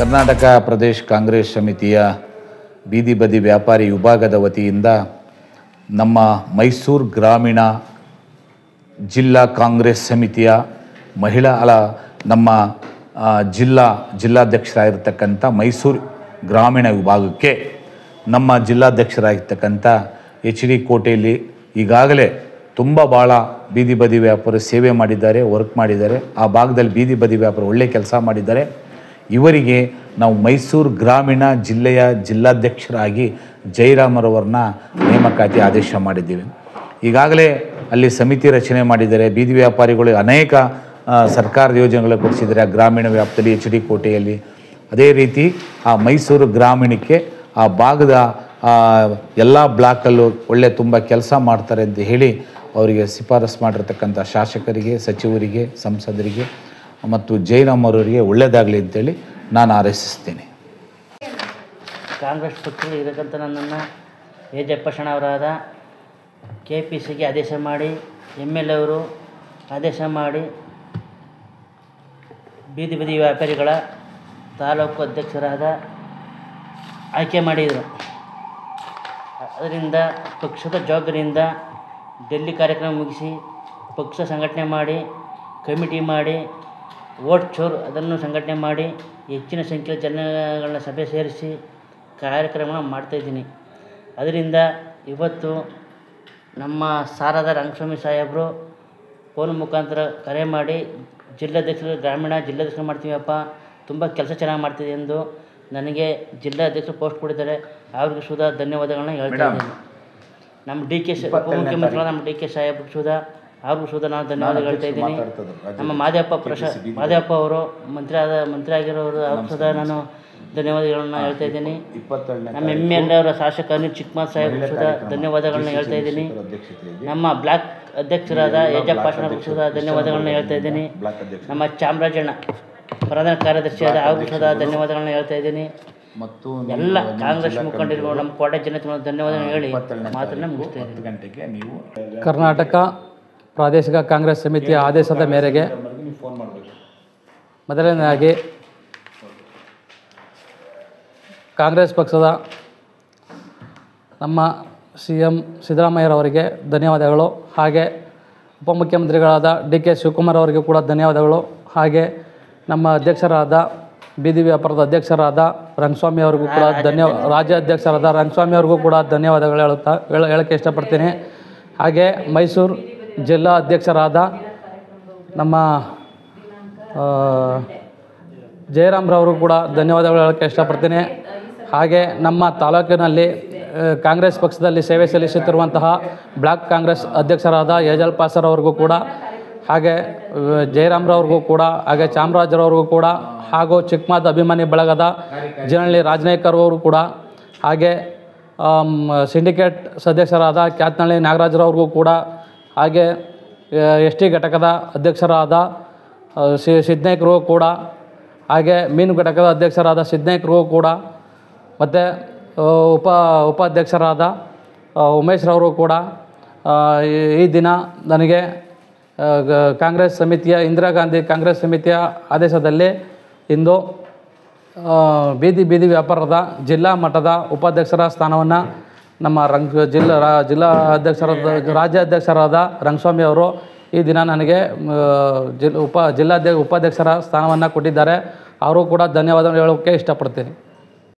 ಕರ್ನಾಟಕ ಪ್ರದೇಶ ಕಾಂಗ್ರೆಸ್ ಸಮಿತಿಯ ಬೀದಿ ಬದಿ ವ್ಯಾಪಾರಿ ವಿಭಾಗದ ವತಿಯಿಂದ ನಮ್ಮ ಮೈಸೂರು ಗ್ರಾಮೀಣ ಜಿಲ್ಲಾ ಕಾಂಗ್ರೆಸ್ ಸಮಿತಿಯ ನಮ್ಮ ಜಿಲ್ಲಾಧ್ಯಕ್ಷರಾಗಿರ್ತಕ್ಕಂಥ ಮೈಸೂರು ಗ್ರಾಮೀಣ ವಿಭಾಗಕ್ಕೆ ನಮ್ಮ ಜಿಲ್ಲಾಧ್ಯಕ್ಷರಾಗಿರ್ತಕ್ಕಂಥ HD ಕೋಟೆಯಲ್ಲಿ ಈಗಾಗಲೇ ಭಾಳ ಬೀದಿ ಬದಿ ವ್ಯಾಪಾರ ಸೇವೆ ಮಾಡಿದ್ದಾರೆ, ವರ್ಕ್ ಮಾಡಿದ್ದಾರೆ. ಆ ಭಾಗದಲ್ಲಿ ಬೀದಿ ಬದಿ ವ್ಯಾಪಾರ ಒಳ್ಳೆ ಕೆಲಸ ಮಾಡಿದ್ದಾರೆ. ಇವರಿಗೆ ನಾವು ಮೈಸೂರು ಗ್ರಾಮೀಣ ಜಿಲ್ಲೆಯ ಜಿಲ್ಲಾಧ್ಯಕ್ಷರಾಗಿ ಜಯರಾಮರವರನ್ನ ನೇಮಕಾತಿ ಆದೇಶ ಮಾಡಿದ್ದೀವಿ. ಈಗಾಗಲೇ ಅಲ್ಲಿ ಸಮಿತಿ ರಚನೆ ಮಾಡಿದ್ದಾರೆ. ಬೀದಿ ವ್ಯಾಪಾರಿಗಳು ಅನೇಕ ಸರ್ಕಾರದ ಯೋಜನೆಗಳು ಕೊಡಿಸಿದ್ದಾರೆ ಆ ಗ್ರಾಮೀಣ ವ್ಯಾಪ್ತಿಯಲ್ಲಿ HD ಕೋಟೆಯಲ್ಲಿ. ಅದೇ ರೀತಿ ಆ ಮೈಸೂರು ಗ್ರಾಮೀಣಕ್ಕೆ ಆ ಭಾಗದ ಎಲ್ಲ ಬ್ಲಾಕಲ್ಲೂ ಒಳ್ಳೆ ತುಂಬ ಕೆಲಸ ಮಾಡ್ತಾರೆ ಅಂತ ಹೇಳಿ ಅವರಿಗೆ ಶಿಫಾರಸು ಮಾಡಿರ್ತಕ್ಕಂಥ ಶಾಸಕರಿಗೆ, ಸಚಿವರಿಗೆ, ಸಂಸದರಿಗೆ ಮತ್ತು ಜಯರಾಮರವರಿಗೆ ಒಳ್ಳೆಯದಾಗಲಿ ಅಂತೇಳಿ ನಾನು ಹಾರೈಸುತ್ತೇನೆ. ಕಾಂಗ್ರೆಸ್ ಪಕ್ಷದಲ್ಲಿ ಇರತಕ್ಕಂಥ ನನ್ನನ್ನು ಜಯಪ್ರಸಣ್ಣವರಾದ KPCಗೆ ಆದೇಶ ಮಾಡಿ, MLA ಅವರು ಆದೇಶ ಮಾಡಿ ಬೀದಿ ಬದಿ ವ್ಯಾಪಾರಿಗಳ ತಾಲೂಕು ಅಧ್ಯಕ್ಷರಾದ ಆಯ್ಕೆ ಮಾಡಿದರು. ಅದರಿಂದ ಪಕ್ಷದ ಜವಾಬ್ದಾರಿಯಿಂದ ಡೆಲ್ಲಿ ಕಾರ್ಯಕ್ರಮ ಮುಗಿಸಿ ಪಕ್ಷ ಸಂಘಟನೆ ಮಾಡಿ, ಕಮಿಟಿ ಮಾಡಿ, ವೋಟ್ ಚೋರ್ ಅದನ್ನು ಸಂಘಟನೆ ಮಾಡಿ ಹೆಚ್ಚಿನ ಸಂಖ್ಯೆಯ ಜನಗಳನ್ನ ಸಭೆ ಸೇರಿಸಿ ಕಾರ್ಯಕ್ರಮ ಮಾಡ್ತಾಯಿದ್ದೀನಿ. ಅದರಿಂದ ಇವತ್ತು ನಮ್ಮ ಸಾರದ ರಂಗಸ್ವಾಮಿ ಸಾಹೇಬರು ಫೋನ್ ಮುಖಾಂತರ ಕರೆ ಮಾಡಿ ಜಿಲ್ಲಾಧ್ಯಕ್ಷರು ಗ್ರಾಮೀಣ ಜಿಲ್ಲಾಧ್ಯಕ್ಷರು ಮಾಡ್ತೀವಪ್ಪ, ತುಂಬ ಕೆಲಸ ಚೆನ್ನಾಗಿ ಮಾಡ್ತಿದೆ ಎಂದು ನನಗೆ ಜಿಲ್ಲಾಧ್ಯಕ್ಷರು ಪೋಸ್ಟ್ ಕೊಟ್ಟಿದ್ದಾರೆ. ಅವ್ರಿಗೆ ಸುಧಾ ಧನ್ಯವಾದಗಳನ್ನ ಹೇಳ್ತಾ ಇದ್ದೀನಿ. ನಮ್ಮ ಉಪಮುಖ್ಯಮಂತ್ರಿಗಳ ನಮ್ಮ DK ಸಾಹೇಬ್ರು ಸುಧಾ ಅವ್ರಿಗೂ ಸುಧಾ ನಾನು ಧನ್ಯವಾದ ಹೇಳ್ತಾ ಇದ್ದೀನಿ. ನಮ್ಮ ಮಾದೇವಪ್ಪ ಅವರು ಮಂತ್ರಿ ಆಗಿರೋರು ಅವ್ರು ಸುಧಾ ನಾನು ಧನ್ಯವಾದಗಳನ್ನ ಹೇಳ್ತಾ ಇದ್ದೀನಿ. ನಮ್ಮ MLA ಅವರ ಶಾಸಕ ಅನಿಲ್ ಚಿಕ್ಕಮಾದ್ ಸಾಹೇಬ್ರು ಸುಧಾ ಧನ್ಯವಾದಗಳನ್ನ ಹೇಳ್ತಾ ಇದ್ದೀನಿ. ನಮ್ಮ ಬ್ಲಾಕ್ ಅಧ್ಯಕ್ಷರಾದ ಯಜಪ್ಪಾಷಣ ಸುಧಾ ಧನ್ಯವಾದಗಳನ್ನ ಹೇಳ್ತಾ ಇದ್ದೀನಿ. ನಮ್ಮ ಚಾಮರಾಜಣ್ಣ ಪ್ರಧಾನ ಕಾರ್ಯದರ್ಶಿಯಾದ ಅವ್ರಿಗೂ ಸುಧಾ ಧನ್ಯವಾದಗಳನ್ನ ಹೇಳ್ತಾ ಇದ್ದೀನಿ. ಮತ್ತು ಎಲ್ಲ ಕಾಂಗ್ರೆಸ್ ಮುಖಂಡರು ನಮ್ಮ ಕೋಟೆ ಜನತೆ ಧನ್ಯವಾದಗಳು ಹೇಳಿ ಮಾತನ್ನು ಮುಗಿಸ್ತಾ ಇದ್ದೀನಿ. ಕರ್ನಾಟಕ ಪ್ರಾದೇಶಿಕ ಕಾಂಗ್ರೆಸ್ ಸಮಿತಿಯ ಆದೇಶದ ಮೇರೆಗೆ ಮೊದಲನೇದಾಗಿ ಕಾಂಗ್ರೆಸ್ ಪಕ್ಷದ ನಮ್ಮ CM ಸಿದ್ದರಾಮಯ್ಯರವರಿಗೆ ಧನ್ಯವಾದಗಳು. ಹಾಗೆ ಉಪಮುಖ್ಯಮಂತ್ರಿಗಳಾದ DK ಶಿವಕುಮಾರ್ ಅವರಿಗೆ ಕೂಡ ಧನ್ಯವಾದಗಳು. ಹಾಗೆ ನಮ್ಮ ಅಧ್ಯಕ್ಷರಾದ ಬೀದಿ ವ್ಯಾಪಾರದ ಅಧ್ಯಕ್ಷರಾದ ರಂಗಸ್ವಾಮಿ ಅವ್ರಿಗೂ ಕೂಡ ರಾಜ್ಯ ಅಧ್ಯಕ್ಷರಾದ ರಂಗಸ್ವಾಮಿ ಅವ್ರಿಗೂ ಕೂಡ ಧನ್ಯವಾದಗಳು ಹೇಳೋಕ್ಕೆ ಇಷ್ಟಪಡ್ತೀನಿ. ಹಾಗೆ ಮೈಸೂರು ಜಿಲ್ಲಾ ಅಧ್ಯಕ್ಷರಾದ ನಮ್ಮ ಜಯರಾಮ್ರವ್ರಿಗೂ ಕೂಡ ಧನ್ಯವಾದಗಳು ಹೇಳೋಕ್ಕೆ ಇಷ್ಟಪಡ್ತೀನಿ. ಹಾಗೆ ನಮ್ಮ ತಾಲೂಕಿನಲ್ಲಿ ಕಾಂಗ್ರೆಸ್ ಪಕ್ಷದಲ್ಲಿ ಸೇವೆ ಸಲ್ಲಿಸುತ್ತಿರುವಂತಹ ಬ್ಲಾಕ್ ಕಾಂಗ್ರೆಸ್ ಅಧ್ಯಕ್ಷರಾದ ಯಜಲ್ಪಾಸರ್ ಅವ್ರಿಗೂ ಕೂಡ, ಹಾಗೆ ಜಯರಾಮ್ರವ್ರಿಗೂ ಕೂಡ, ಹಾಗೆ ಚಾಮರಾಜರವ್ರಿಗೂ ಕೂಡ, ಹಾಗೂ ಚಿಕ್ಕಮಾದ್ ಅಭಿಮಾನಿ ಬಳಗದ ಜಿನಹಳ್ಳಿ ರಾಜನಾಯ್ಕರವರು ಕೂಡ, ಹಾಗೆ ಸಿಂಡಿಕೇಟ್ ಸದಸ್ಯರಾದ ಕ್ಯಾತ್ನಳ್ಳಿ ನಾಗರಾಜರವ್ರಿಗೂ ಕೂಡ, ಹಾಗೆ ST ಘಟಕದ ಅಧ್ಯಕ್ಷರಾದ ಸಿದ್ನಾಯ್ಕರಿಗೂ ಕೂಡ, ಹಾಗೆ ಮೀನು ಘಟಕದ ಅಧ್ಯಕ್ಷರಾದ ಸಿದ್ನಾಯ್ಕರಿಗೂ ಕೂಡ, ಮತ್ತು ಉಪಾಧ್ಯಕ್ಷರಾದ ಉಮೇಶ್ರವರು ಕೂಡ ಈ ದಿನ ನನಗೆ ಕಾಂಗ್ರೆಸ್ ಸಮಿತಿಯ ಇಂದಿರಾ ಗಾಂಧಿ ಕಾಂಗ್ರೆಸ್ ಸಮಿತಿಯ ಆದೇಶದಲ್ಲಿ ಇಂದು ಬೀದಿ ವ್ಯಾಪಾರದ ಜಿಲ್ಲಾ ಮಟ್ಟದ ಉಪಾಧ್ಯಕ್ಷರ ಸ್ಥಾನವನ್ನು ನಮ್ಮ ಜಿಲ್ಲಾ ರಾಜ್ಯಾಧ್ಯಕ್ಷರಾದ ರಂಗಸ್ವಾಮಿ ಅವರು ಈ ದಿನ ನನಗೆ ಉಪಾಧ್ಯಕ್ಷರ ಸ್ಥಾನವನ್ನು ಕೊಟ್ಟಿದ್ದಾರೆ. ಅವರು ಕೂಡ ಧನ್ಯವಾದ ಹೇಳೋಕ್ಕೆ ಇಷ್ಟಪಡ್ತೀನಿ.